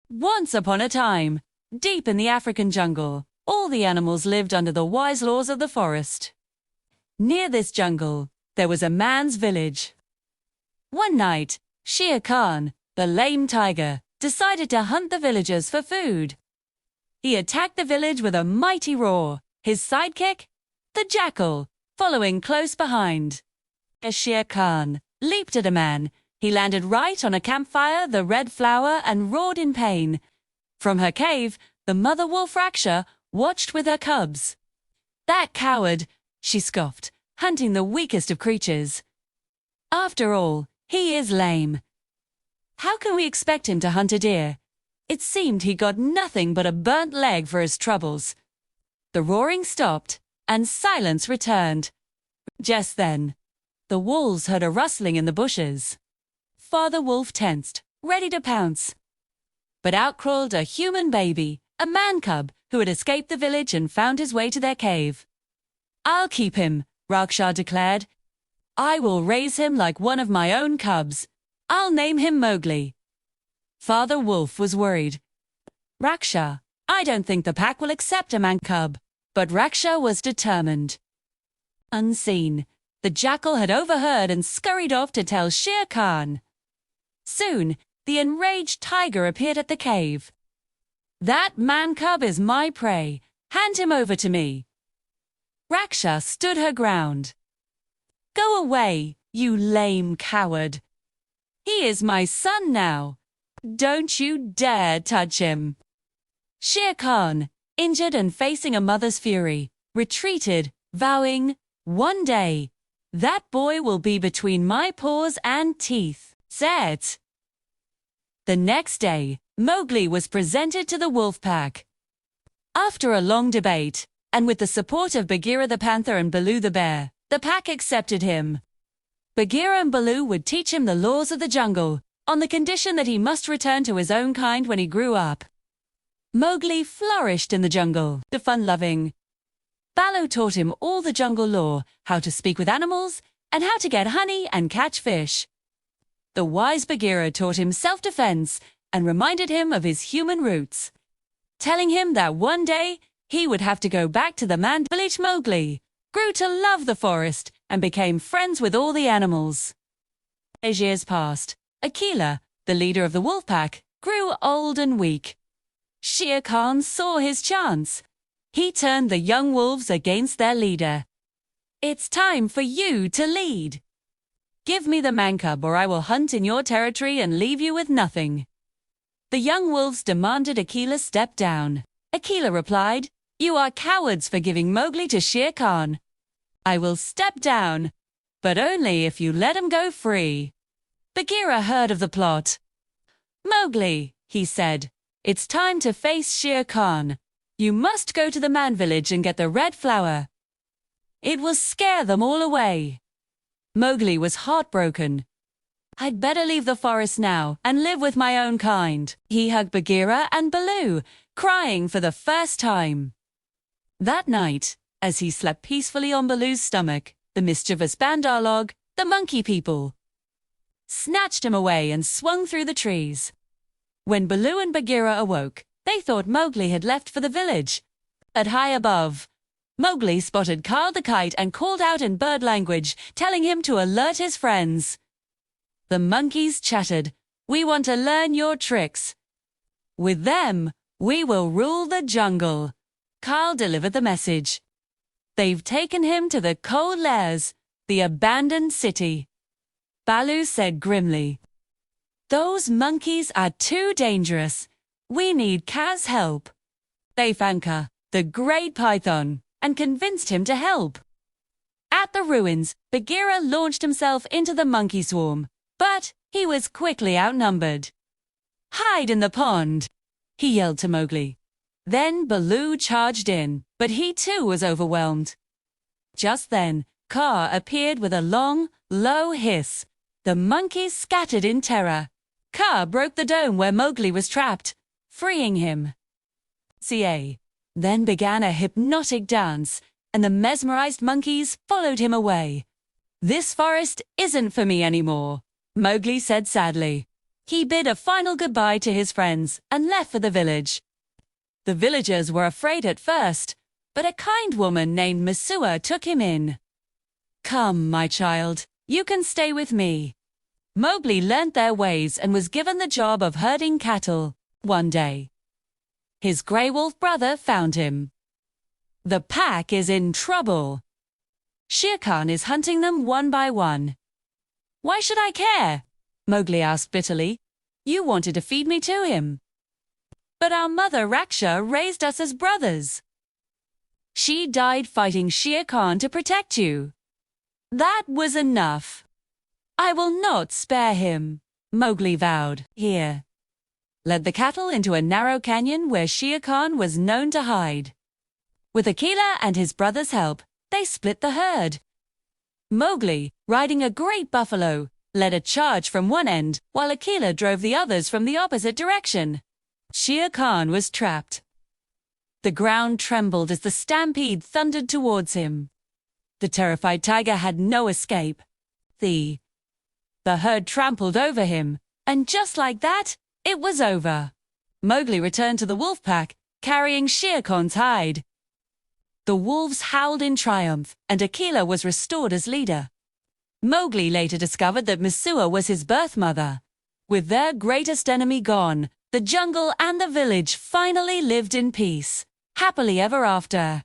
Once upon a time, deep in the African jungle, all the animals lived under the wise laws of the forest. Near this jungle, there was a man's village. One night, Shere Khan, the lame tiger, decided to hunt the villagers for food. He attacked the village with a mighty roar, his sidekick, the jackal, following close behind. As Shere Khan leaped at a man, he landed right on a campfire, the red flower, and roared in pain. From her cave, the mother wolf Raksha watched with her cubs. "That coward," she scoffed, hunting the weakest of creatures. "After all, he is lame. How can we expect him to hunt a deer?" It seemed he got nothing but a burnt leg for his troubles. The roaring stopped, and silence returned. Just then, the wolves heard a rustling in the bushes. Father Wolf tensed, ready to pounce. But out crawled a human baby, a man cub who had escaped the village and found his way to their cave. "I'll keep him," Raksha declared. "I will raise him like one of my own cubs. I'll name him Mowgli." Father Wolf was worried. "Raksha, I don't think the pack will accept a man cub." But Raksha was determined. Unseen, the jackal had overheard and scurried off to tell Shere Khan. Soon, the enraged tiger appeared at the cave. "That man cub is my prey. Hand him over to me." Raksha stood her ground. "Go away, you lame coward. He is my son now. Don't you dare touch him." Shere Khan, injured and facing a mother's fury, retreated, vowing, "One day, that boy will be between my paws and teeth." Set. The next day, Mowgli was presented to the wolf pack. After a long debate, and with the support of Bagheera the panther and Baloo the bear, the pack accepted him. Bagheera and Baloo would teach him the laws of the jungle, on the condition that he must return to his own kind when he grew up. Mowgli flourished in the jungle, the fun-loving. Baloo taught him all the jungle lore, how to speak with animals, and how to get honey and catch fish. The wise Bagheera taught him self-defense and reminded him of his human roots, telling him that one day he would have to go back to the man village. Mowgli grew to love the forest and became friends with all the animals. As years passed, Akela, the leader of the wolf pack, grew old and weak. Shere Khan saw his chance. He turned the young wolves against their leader. "It's time for you to lead. Give me the man cub or I will hunt in your territory and leave you with nothing." The young wolves demanded Akela step down. Akela replied, "You are cowards for giving Mowgli to Shere Khan. I will step down, but only if you let him go free." Bagheera heard of the plot. "Mowgli," he said, "it's time to face Shere Khan. You must go to the man village and get the red flower. It will scare them all away." Mowgli was heartbroken. "I'd better leave the forest now and live with my own kind." He hugged Bagheera and Baloo, crying for the first time. That night, as he slept peacefully on Baloo's stomach, the mischievous Bandar-log, the monkey people, snatched him away and swung through the trees. When Baloo and Bagheera awoke, they thought Mowgli had left for the village. But high above, Mowgli spotted Karl the kite and called out in bird language, telling him to alert his friends. The monkeys chattered, "We want to learn your tricks. With them, we will rule the jungle." Karl delivered the message. "They've taken him to the cold Lairs, the abandoned city." Baloo said grimly, "Those monkeys are too dangerous. We need Kaz's help." They found Ka, the great python, and convinced him to help. At the ruins, Bagheera launched himself into the monkey swarm, but he was quickly outnumbered. "Hide in the pond," he yelled to Mowgli. Then Baloo charged in, but he too was overwhelmed. Just then, Ka appeared with a long, low hiss. The monkeys scattered in terror. Ka broke the dome where Mowgli was trapped, freeing him. Then began a hypnotic dance, and the mesmerized monkeys followed him away. "This forest isn't for me anymore," Mowgli said sadly. He bid a final goodbye to his friends and left for the village. The villagers were afraid at first, but a kind woman named Mesua took him in. "Come, my child, you can stay with me." Mowgli learnt their ways and was given the job of herding cattle. One day, his grey wolf brother found him. "The pack is in trouble. Shere Khan is hunting them one by one." "Why should I care?" Mowgli asked bitterly. "You wanted to feed me to him." "But our mother Raksha raised us as brothers. She died fighting Shere Khan to protect you. That was enough. I will not spare him," Mowgli vowed. Here, led the cattle into a narrow canyon where Shere Khan was known to hide. With Akela and his brother's help, they split the herd. Mowgli, riding a great buffalo, led a charge from one end, while Akela drove the others from the opposite direction. Shere Khan was trapped. The ground trembled as the stampede thundered towards him. The terrified tiger had no escape. The herd trampled over him, and just like that, it was over. Mowgli returned to the wolf pack, carrying Shere Khan's hide. The wolves howled in triumph, and Akela was restored as leader. Mowgli later discovered that Mesua was his birth mother. With their greatest enemy gone, the jungle and the village finally lived in peace, happily ever after.